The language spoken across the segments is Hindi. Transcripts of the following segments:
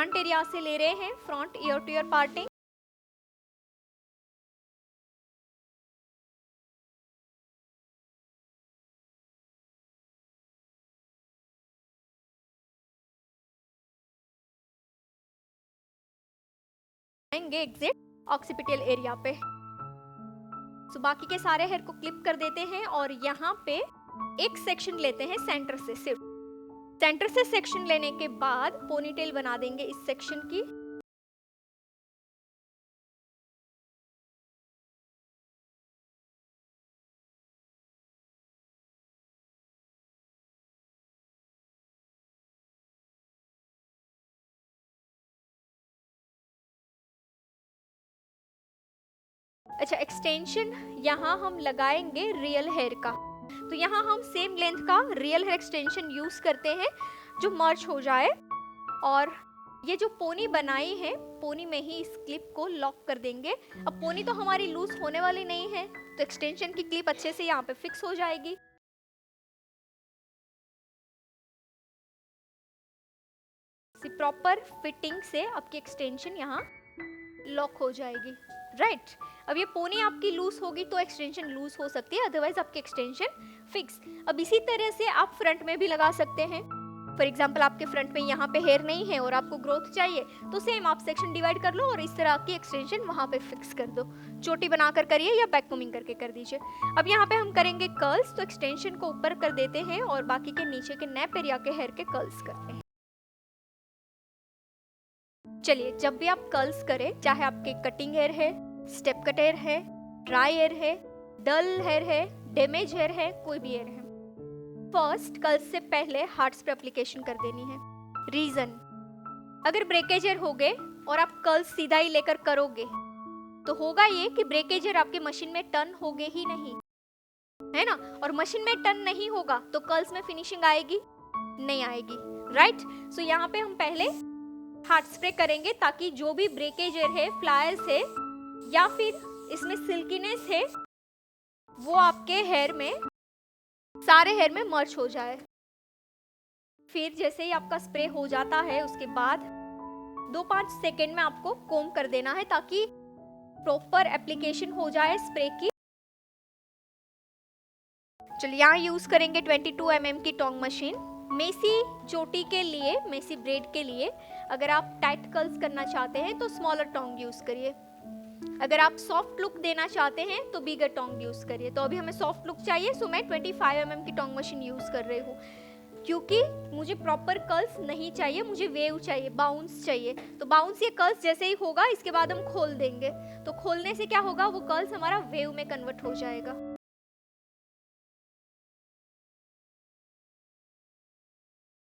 फ्रंट एरिया से ले रहे हैं, front ear to ear parting. Exit occipital area पे। तो बाकी के सारे हेयर को क्लिप कर देते हैं और यहाँ पे एक सेक्शन लेते हैं सेंटर से, सिर्फ सेंटर से सेक्शन लेने के बाद पोनीटेल बना देंगे इस सेक्शन की। अच्छा, एक्सटेंशन यहाँ हम लगाएंगे रियल हेयर का। तो यहाँ हम सेम लेंथ का रियल हेयर एक्सटेंशन यूज करते हैं जो मर्ज हो जाए। और ये जो पोनी बनाई है, पोनी में ही इस क्लिप को लॉक कर देंगे। अब पोनी तो हमारी लूज होने वाली नहीं है, तो एक्सटेंशन की क्लिप अच्छे से यहाँ पे फिक्स हो जाएगी। प्रॉपर फिटिंग से आपकी एक्सटेंशन यहाँ लॉक हो जाएगी, राइट। अब ये पोनी आपकी लूज होगी तो एक्सटेंशन लूज हो सकती है, अदरवाइज आपकी एक्सटेंशन फिक्स। अब इसी तरह से आप फ्रंट में भी लगा सकते हैं। फॉर एग्जाम्पल आपके फ्रंट में यहाँ पे हेयर नहीं है और आपको ग्रोथ चाहिए, तो सेम आप सेक्शन डिवाइड कर लो और इस तरह की एक्सटेंशन वहाँ पे फिक्स कर दो। चोटी बनाकर करिए या बैक कोमिंग करके कर दीजिए। अब यहाँ पे हम करेंगे कर्ल्स, तो एक्सटेंशन को ऊपर कर देते हैं और बाकी के नीचे के नेप एरिया के हेयर के कर्ल्स करते हैं। चलिए, जब भी आप कर्ल्स करें, चाहे आपके कटिंग हेयर है, स्टेप कट हेयर है, ड्राई हेयर है, डल हेयर है, डैमेज हेयर है, कोई भी हेयर है, फर्स्ट कर्ल्स से पहले हार्ड्स पे एप्लीकेशन कर देनी है। रीजन, अगर ब्रेकेज हेयर हो गए और आप कर्ल्स सीधा ही लेकर करोगे तो होगा ये कि ब्रेकेज हेयर आपके मशीन में टर्न होगे ही नहीं, है ना। और मशीन में टर्न नहीं होगा तो कर्ल्स में फिनिशिंग आएगी नहीं आएगी, राइट। सो यहाँ पे हम पहले हार्ड स्प्रे करेंगे ताकि जो भी ब्रेकेज है, फ्लायर्स है या फिर इसमें सिल्कीनेस है, वो आपके हेयर में, सारे हेयर में मर्ज हो जाए। फिर जैसे ही आपका स्प्रे हो जाता है उसके बाद 2-5 सेकेंड में आपको कोम कर देना है ताकि प्रॉपर एप्लीकेशन हो जाए स्प्रे की। चलिए, यहाँ यूज करेंगे 22 mm की टोंग मशीन। मेसी चोटी के लिए, मेसी ब्रेड के लिए अगर आप टाइट कर्ल्स करना चाहते हैं तो स्मॉलर टोंग यूज करिए। अगर आप सॉफ्ट लुक देना चाहते हैं तो बिगर टोंग यूज करिए। तो अभी हमें सॉफ्ट लुक चाहिए, सो मैं 25 mm की टोंग मशीन यूज कर रही हूँ, क्योंकि मुझे प्रॉपर कर्ल्स नहीं चाहिए, मुझे वेव चाहिए, बाउंस चाहिए। तो बाउंस ये कर्ल्स जैसे ही होगा इसके बाद हम खोल देंगे, तो खोलने से क्या होगा, वो कर्ल्स हमारा वेव में कन्वर्ट हो जाएगा।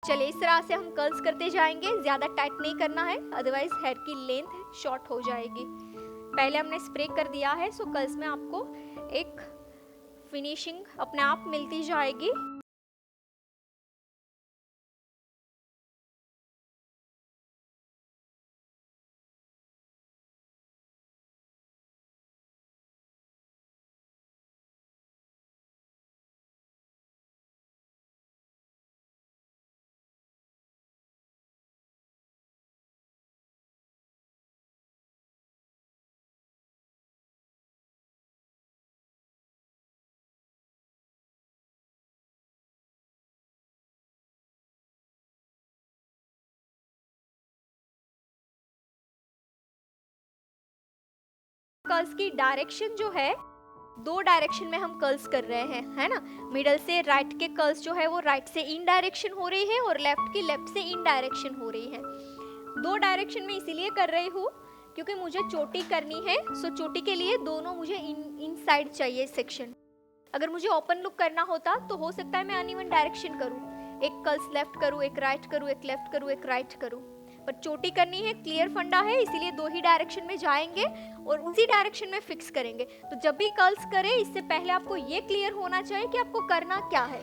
चलिए, इस तरह से हम कर्ल्स करते जाएंगे, ज्यादा टाइट नहीं करना है, अदरवाइज हेयर की लेंथ शॉर्ट हो जाएगी। पहले हमने स्प्रे कर दिया है, सो कर्ल्स में आपको एक फिनिशिंग अपने आप मिलती जाएगी। कर्ल्स की डायरेक्शन जो है, 2 डायरेक्शन में हम कर्ल्स कर रहे हैं, है ना। मिडल से राइट के कर्ल्स जो है वो राइट से इन डायरेक्शन हो रही है और लेफ्ट की लेफ्ट से इन डायरेक्शन हो रही है। 2 डायरेक्शन में इसीलिए कर रही हूँ क्योंकि मुझे चोटी करनी है, सो चोटी के लिए दोनों मुझे इन साइड चाहिए सेक्शन। अगर मुझे ओपन लुक करना होता तो हो सकता है मैं अनइवन डायरेक्शन करूँ, एक कर्ल्स लेफ्ट करूँ, एक राइट करूँ, एक लेफ्ट करूँ, एक राइट करूँ, पर चोटी करनी है, क्लियर फंडा है, इसीलिए 2 ही डायरेक्शन में जाएंगे और उसी डायरेक्शन में फिक्स करेंगे। तो जब भी कर्ल्स करें इससे पहले आपको ये क्लियर होना चाहिए कि आपको करना क्या है,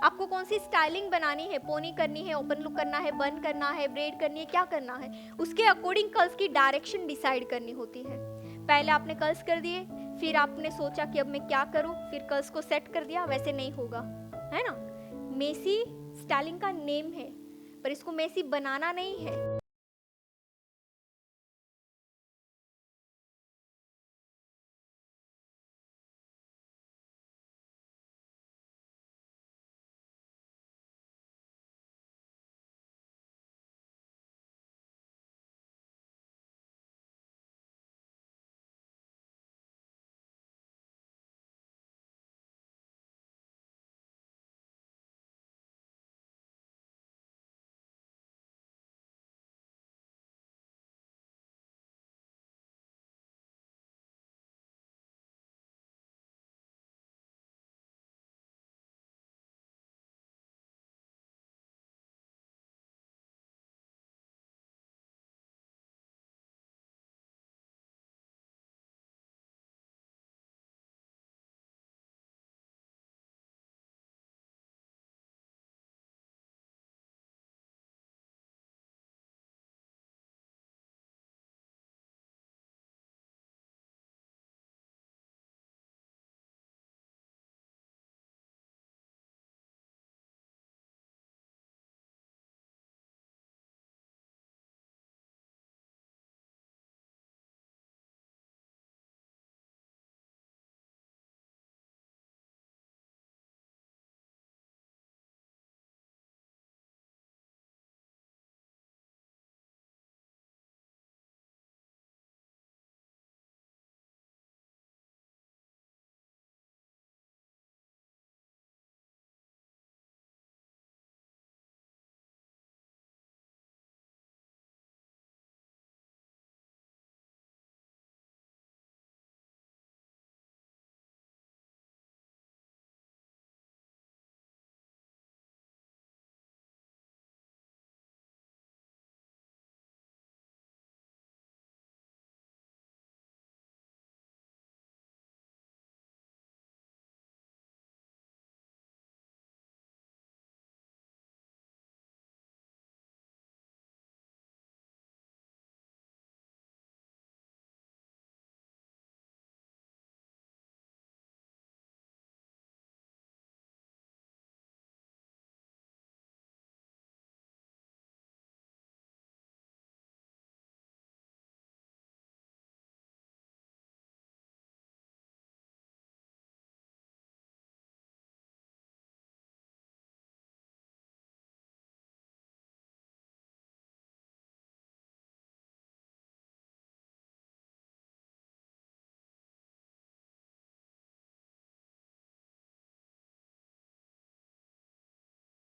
आपको कौन सी स्टाइलिंग बनानी है, पोनी करनी है, ओपन लुक करना है, बन करना है, ब्रेड करनी है, क्या करना है, उसके अकॉर्डिंग कर्ल्स की डायरेक्शन डिसाइड करनी होती है। पहले आपने कर्ल्स कर दिए, फिर आपने सोचा कि अब मैं क्या करूं, फिर कर्ल्स को सेट कर दिया, वैसे नहीं होगा, है ना। मेसी स्टाइलिंग का नेम है पर इसको मेसी बनाना नहीं है।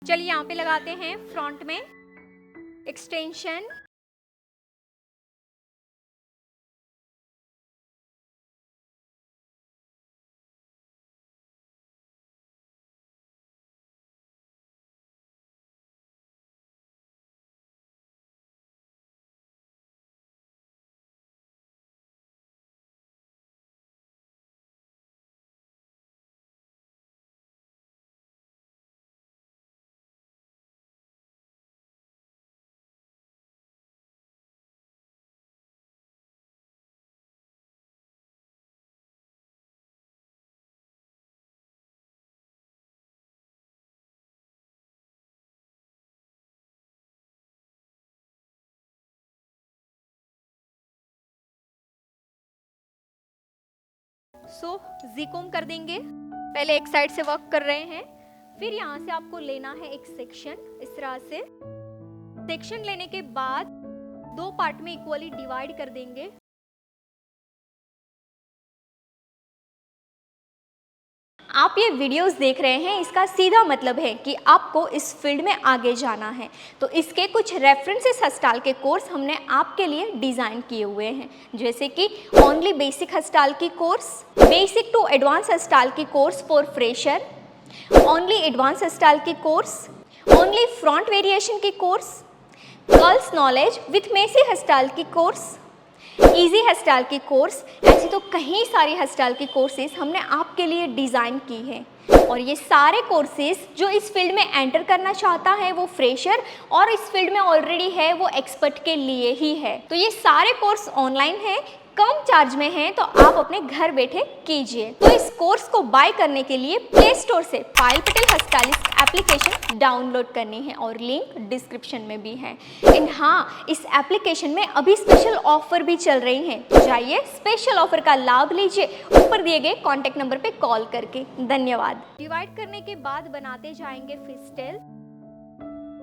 चलिए यहाँ पे लगाते हैं फ्रंट में एक्सटेंशन। ज़ी-कॉम कर देंगे। पहले एक साइड से वर्क कर रहे हैं, फिर यहाँ से आपको लेना है एक सेक्शन। इस तरह से सेक्शन लेने के बाद दो पार्ट में इक्वली डिवाइड कर देंगे। आप ये वीडियोस देख रहे हैं, इसका सीधा मतलब है कि आपको इस फील्ड में आगे जाना है। तो इसके कुछ रेफरेंसेस हस्ताल के कोर्स हमने आपके लिए डिज़ाइन किए हुए हैं, जैसे कि ओनली बेसिक हस्ताल की course, basic to advance hairstyle की course for fresher, only advance hairstyle की कोर्स, ओनली फ्रंट वेरिएशन की कोर्स, गर्ल्स नॉलेज विथ मेसी हस्ताल की कोर्स, इजी हेयरस्टाइल की कोर्स। ऐसी तो कई सारी हेयरस्टाइल की कोर्सेज हमने आपके लिए डिज़ाइन की है, और ये सारे कोर्सेज जो इस फील्ड में एंटर करना चाहता है वो फ्रेशर, और इस फील्ड में ऑलरेडी है वो एक्सपर्ट के लिए ही है। तो ये सारे कोर्स ऑनलाइन है, कम चार्ज में है, तो आप अपने घर बैठे कीजिए। तो इस कोर्स को बाय करने के लिए प्ले स्टोर से Payal Patel hairstylist application download करनी है, और लिंक डिस्क्रिप्शन में भी है। एंड हाँ, इस एप्लीकेशन में अभी स्पेशल ऑफर भी चल रही हैं, तो जाइए स्पेशल ऑफर का लाभ लीजिए ऊपर दिए गए कॉन्टैक्ट नंबर पे कॉल करके। धन्यवाद। डिवाइड करने के बाद बनाते जाएंगे फिस्टेल,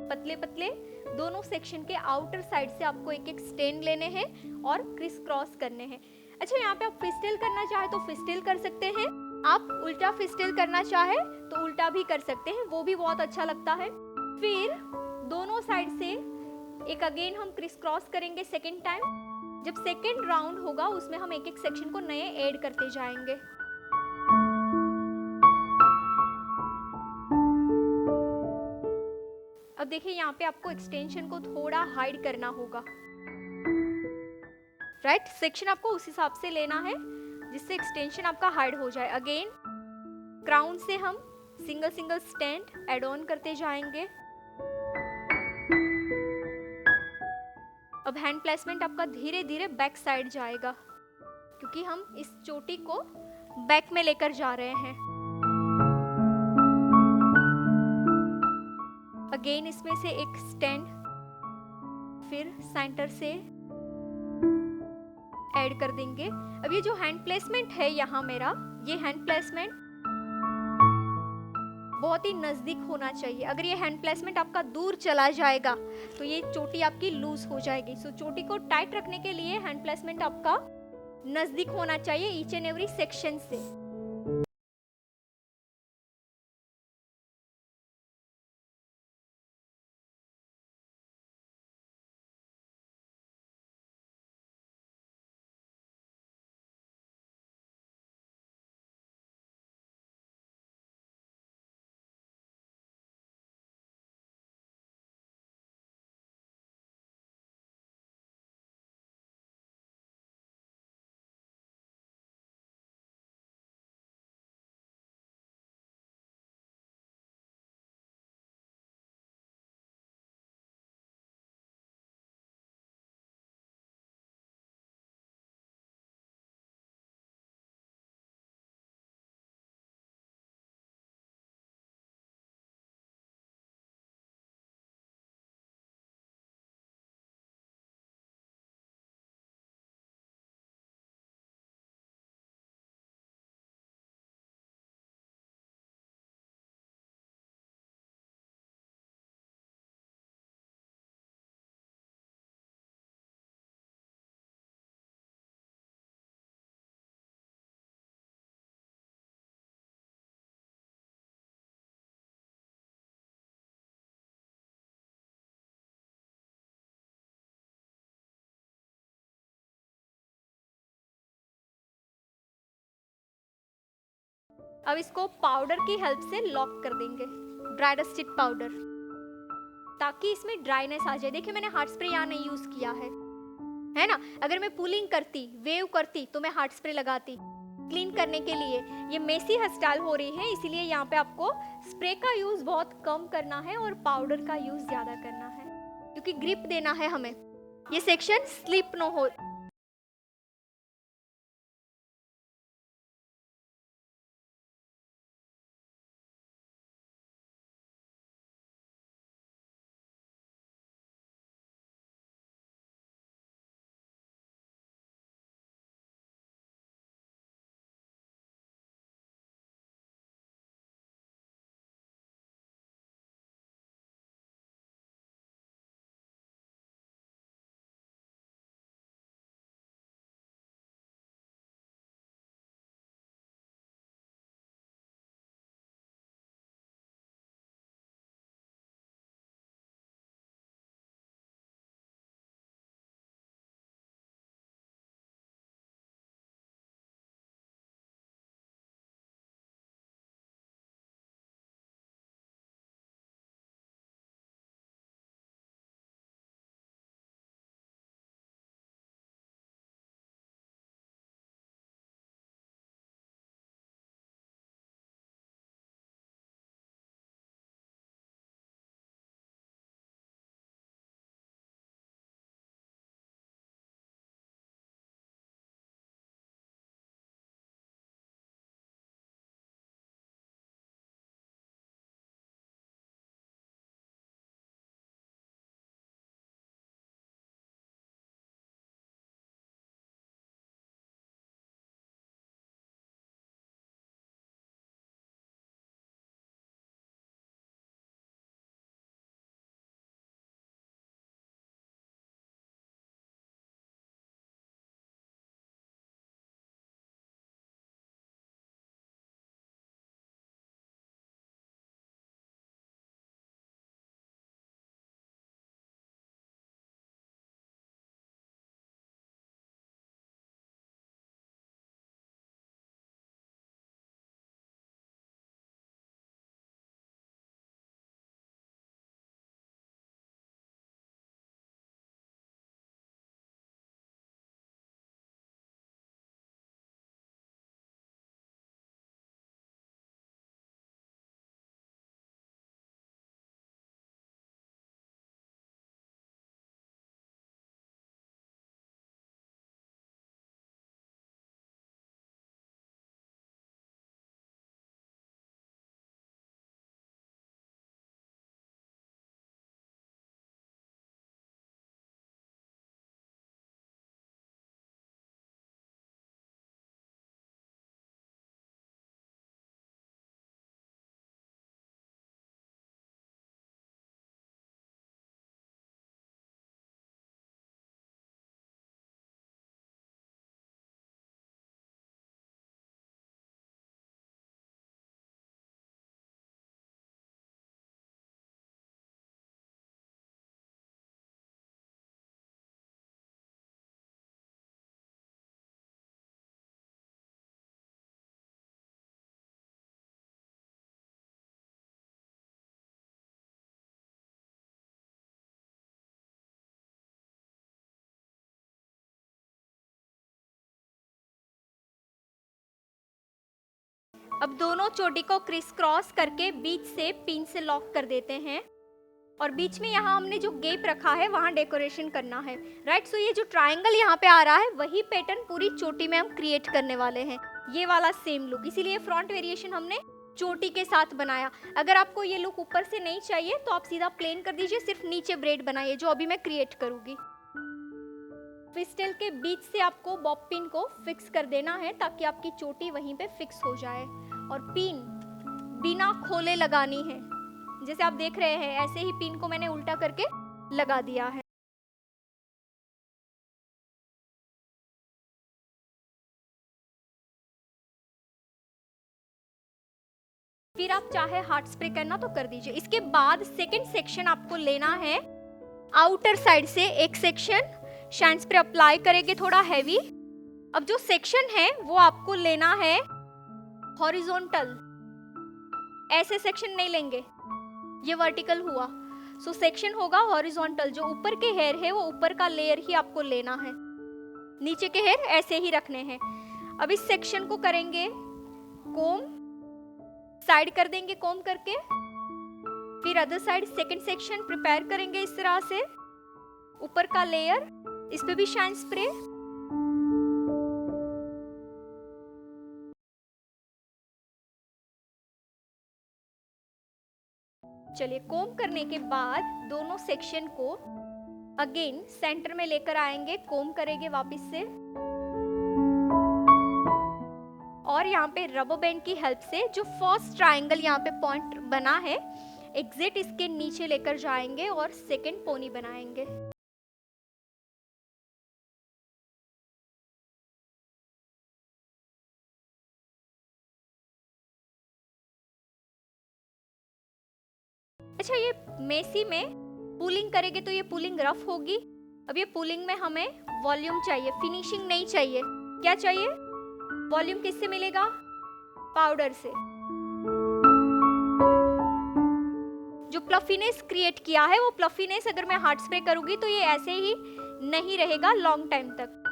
पतले पतले। दोनों सेक्शन के आउटर साइड से आपको एक एक स्टेन लेने हैं और क्रिस क्रॉस करने हैं। अच्छा, यहाँ पे आप फिस्टेल करना चाहे तो फिस्टेल कर सकते हैं, आप उल्टा फिस्टेल करना चाहे तो उल्टा भी कर सकते हैं, वो भी बहुत अच्छा लगता है। फिर दोनों साइड से एक अगेन हम क्रिस क्रॉस करेंगे सेकेंड टाइम। जब सेकेंड राउंड होगा उसमें हम एक एक सेक्शन को नए ऐड करते जाएंगे। अब देखिए, यहाँ पे आपको एक्सटेंशन को थोड़ा हाइड करना होगा, राइट। सेक्शन आपको उस हिसाब से लेना है जिससे एक्सटेंशन आपका हाइड हो जाए। अगेन क्राउन से हम single single stand add on करते जाएंगे। अब हैंड प्लेसमेंट आपका धीरे धीरे बैक साइड जाएगा, क्योंकि हम इस चोटी को बैक में लेकर जा रहे हैं। अगेन इसमें से एक स्टैंड, फिर सेंटर से ऐड कर देंगे। अब ये जो हैंड प्लेसमेंट है यहाँ मेरा, ये हैंड प्लेसमेंट बहुत ही नजदीक होना चाहिए। अगर ये हैंड प्लेसमेंट आपका दूर चला जाएगा तो ये चोटी आपकी लूज हो जाएगी। सो चोटी को टाइट रखने के लिए हैंड प्लेसमेंट आपका नजदीक होना चाहिए ईच एंड एवरी सेक्शन से। अब इसको पाउडर की हेल्प से लॉक कर देंगे, ड्राई डस्टेड पाउडर, ताकि इसमें ड्राइनेस आ जाए। देखिए मैंने हार्ड स्प्रे यहाँ नहीं यूज किया है ना। अगर मैं पुलिंग करती, वेव करती, तो मैं हार्ड स्प्रे लगाती क्लीन करने के लिए। ये मेसी हेयरस्टाइल हो रही है, इसीलिए यहाँ पे आपको स्प्रे का यूज बहुत कम करना है और पाउडर का यूज ज्यादा करना है, क्योंकि ग्रिप देना है हमें, ये सेक्शन स्लिप न हो। अब दोनों चोटी को क्रिस क्रॉस करके बीच से पिन से लॉक कर देते हैं, और बीच में यहाँ हमने जो गैप रखा है वहाँ डेकोरेशन करना है, राइट। सो ये जो ट्रायंगल यहाँ पे आ रहा है वही पैटर्न पूरी चोटी में हम क्रिएट करने वाले हैं, ये वाला सेम लुक। इसीलिए फ्रंट वेरिएशन हमने चोटी के साथ बनाया। अगर आपको ये लुक ऊपर से नहीं चाहिए तो आप सीधा प्लेन कर दीजिए, सिर्फ नीचे ब्रेड बनाइए, जो अभी मैं क्रिएट करूंगी। फिस्टेल के बीच से आपको बॉब पिन को फिक्स कर देना है, ताकि आपकी चोटी वहीं पे फिक्स हो जाए, और पिन बिना खोले लगानी है। जैसे आप देख रहे हैं ऐसे ही पिन को मैंने उल्टा करके लगा दिया है। फिर आप चाहे हार्ड स्प्रे करना तो कर दीजिए। इसके बाद सेकंड सेक्शन आपको लेना है आउटर साइड से, एक सेक्शन शाइन स्प्रे अप्लाई करेंगे थोड़ा हैवी। अब जो सेक्शन है वो आपको लेना है हॉरिजॉन्टल, ऐसे सेक्शन नहीं लेंगे, ये वर्टिकल हुआ। सो सेक्शन होगा हॉरिजॉन्टल, जो ऊपर के हेयर है वो ऊपर का लेयर ही आपको लेना है, नीचे के हेयर ऐसे ही रखने हैं। अब इस सेक्शन को करेंगे कोम, साइड कर देंगे कोम करके, फिर other side second section prepare करेंगे इस तरह से, ऊपर का लेयर, इस पे भी शाइन स्प्रे। चलिए कोम करने के बाद दोनों सेक्शन को अगेन सेंटर में लेकर आएंगे, कोम करेंगे वापस से, और यहाँ पे रबर बैंड की हेल्प से जो फर्स्ट ट्रायंगल यहाँ पे पॉइंट बना है एग्जिट इसके नीचे लेकर जाएंगे और सेकंड पोनी बनाएंगे। अच्छा, ये मेसी में पुलिंग करेंगे तो ये पुलिंग रफ होगी। अब ये पुलिंग में हमें वॉल्यूम चाहिए, फिनिशिंग नहीं चाहिए। क्या चाहिए? वॉल्यूम किससे मिलेगा? पाउडर से। जो प्लफीनेस क्रिएट किया है वो प्लफीनेस अगर मैं हार्ड स्प्रे करूंगी तो ये ऐसे ही नहीं रहेगा लॉन्ग टाइम तक।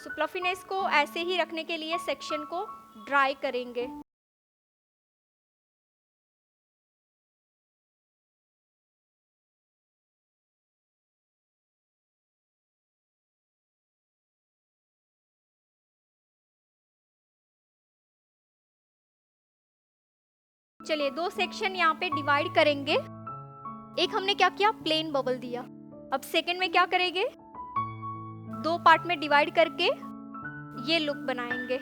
सो प्लफीनेस को ऐसे ही रखने के लिए सेक्शन को ड्राई करेंगे। चलिए दो सेक्शन यहाँ पे डिवाइड करेंगे। एक हमने क्या किया, प्लेन बबल दिया। अब सेकंड में क्या करेंगे, दो पार्ट में डिवाइड करके ये लुक बनाएंगे।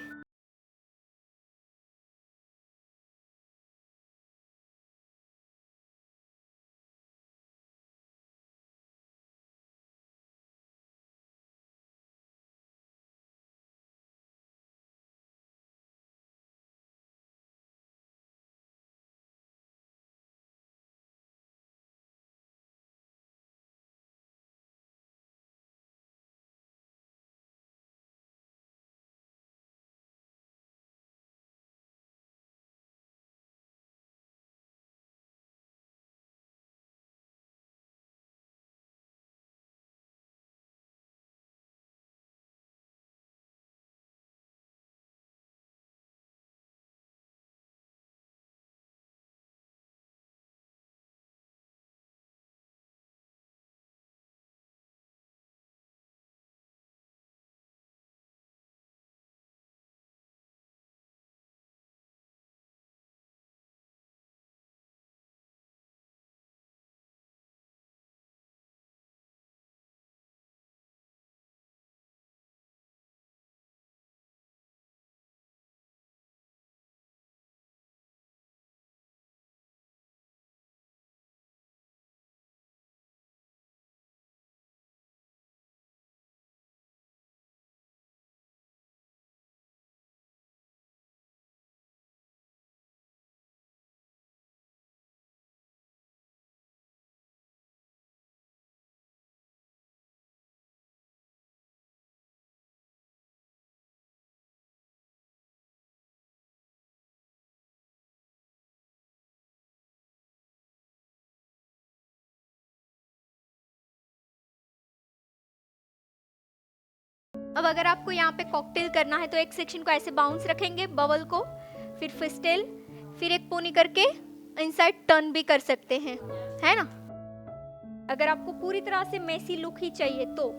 अब अगर आपको यहाँ पे कॉकटेल करना है तो एक सेक्शन को ऐसे बाउंस रखेंगे बबल को, फिर फिस्टेल, फिर एक पोनी करके इनसाइड टर्न भी कर सकते हैं, है ना। अगर आपको पूरी तरह से मेसी लुक ही चाहिए तो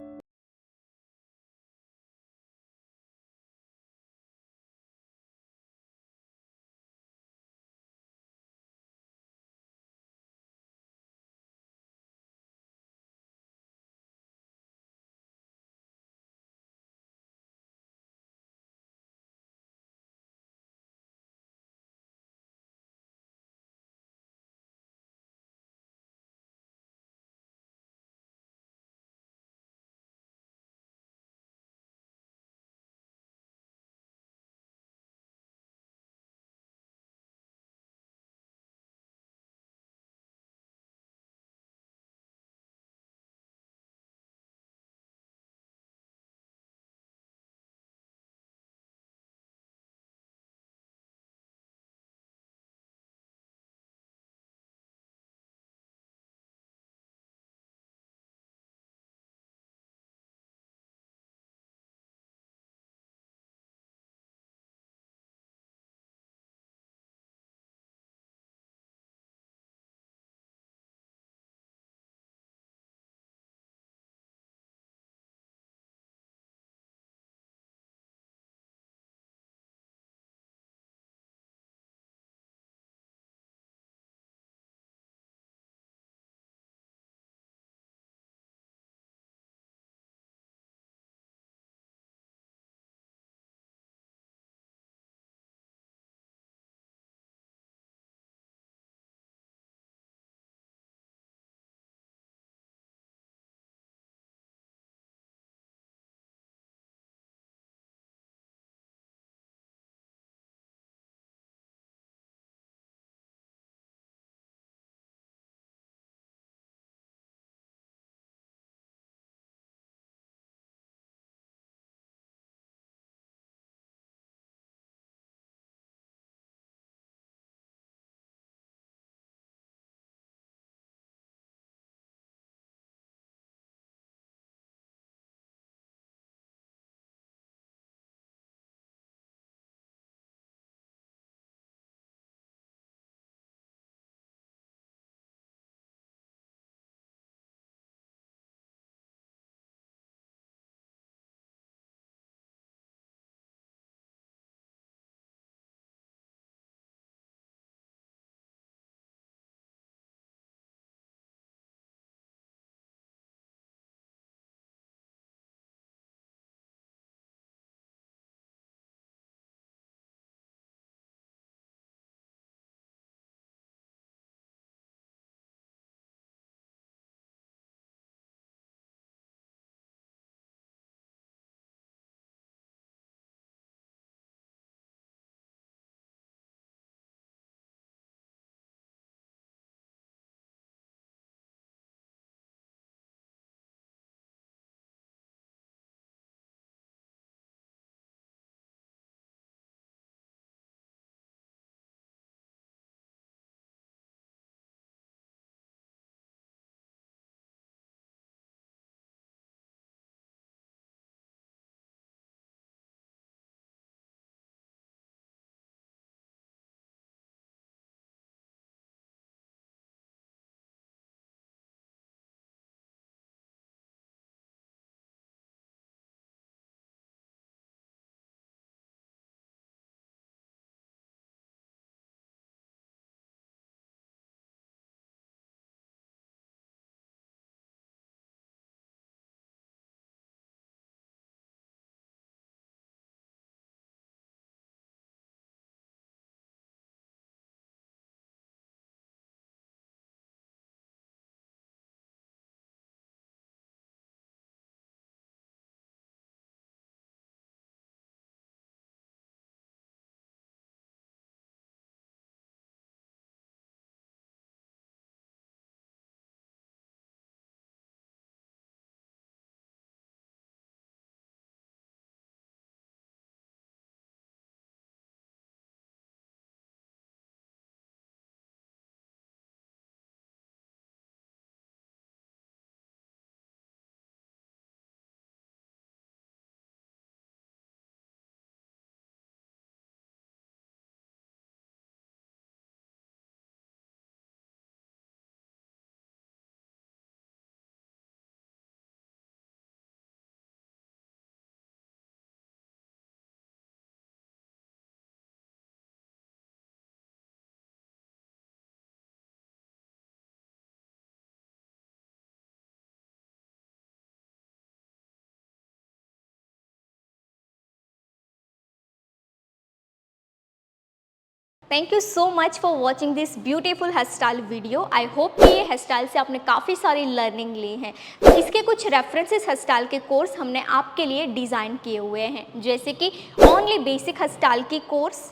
thank you so much for watching this beautiful hair style video. I hope कि ये हेयर स्टाइल से आपने काफ़ी सारी लर्निंग ली है। तो इसके कुछ रेफरेंसेस हेयर स्टाइल के कोर्स हमने आपके लिए डिज़ाइन किए हुए हैं, जैसे कि ओनली बेसिक हेयर स्टाइल की course,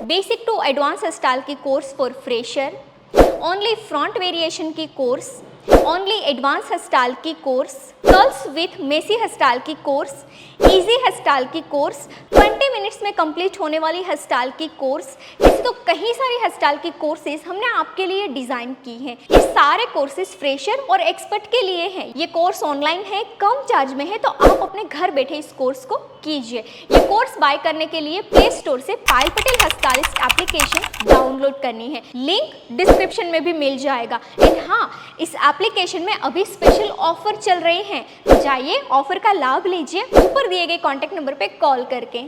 basic to advance hair style की course for fresher, only front variation की course, only advance hair style की course, curls with messy hair style की कोर्स, इजी हेयर स्टाइल की कोर्स, 20 मिनट्स में कंप्लीट होने वाली हेयर स्टाइल की कोर्स। ऐसे तो कई सारी हेयर स्टाइल की कोर्सेज हमने आपके लिए डिज़ाइन की हैं। ये सारे कोर्सेज फ्रेशर और एक्सपर्ट के लिए हैं। ये कोर्स ऑनलाइन है, कम चार्ज में है, तो आप अपने घर बैठे इस कोर्स को कीजिए। ये कोर्स बाय करने के लिए प्ले स्टोर से Payal Patel hair stylist application download करनी है, लिंक डिस्क्रिप्शन में भी मिल जाएगा। एंड हाँ, इस एप्लीकेशन में अभी स्पेशल ऑफर चल रहे हैं, तो जाइए ऑफर का लाभ लीजिए ऊपर दिए गए कॉन्टैक्ट नंबर पे कॉल करके।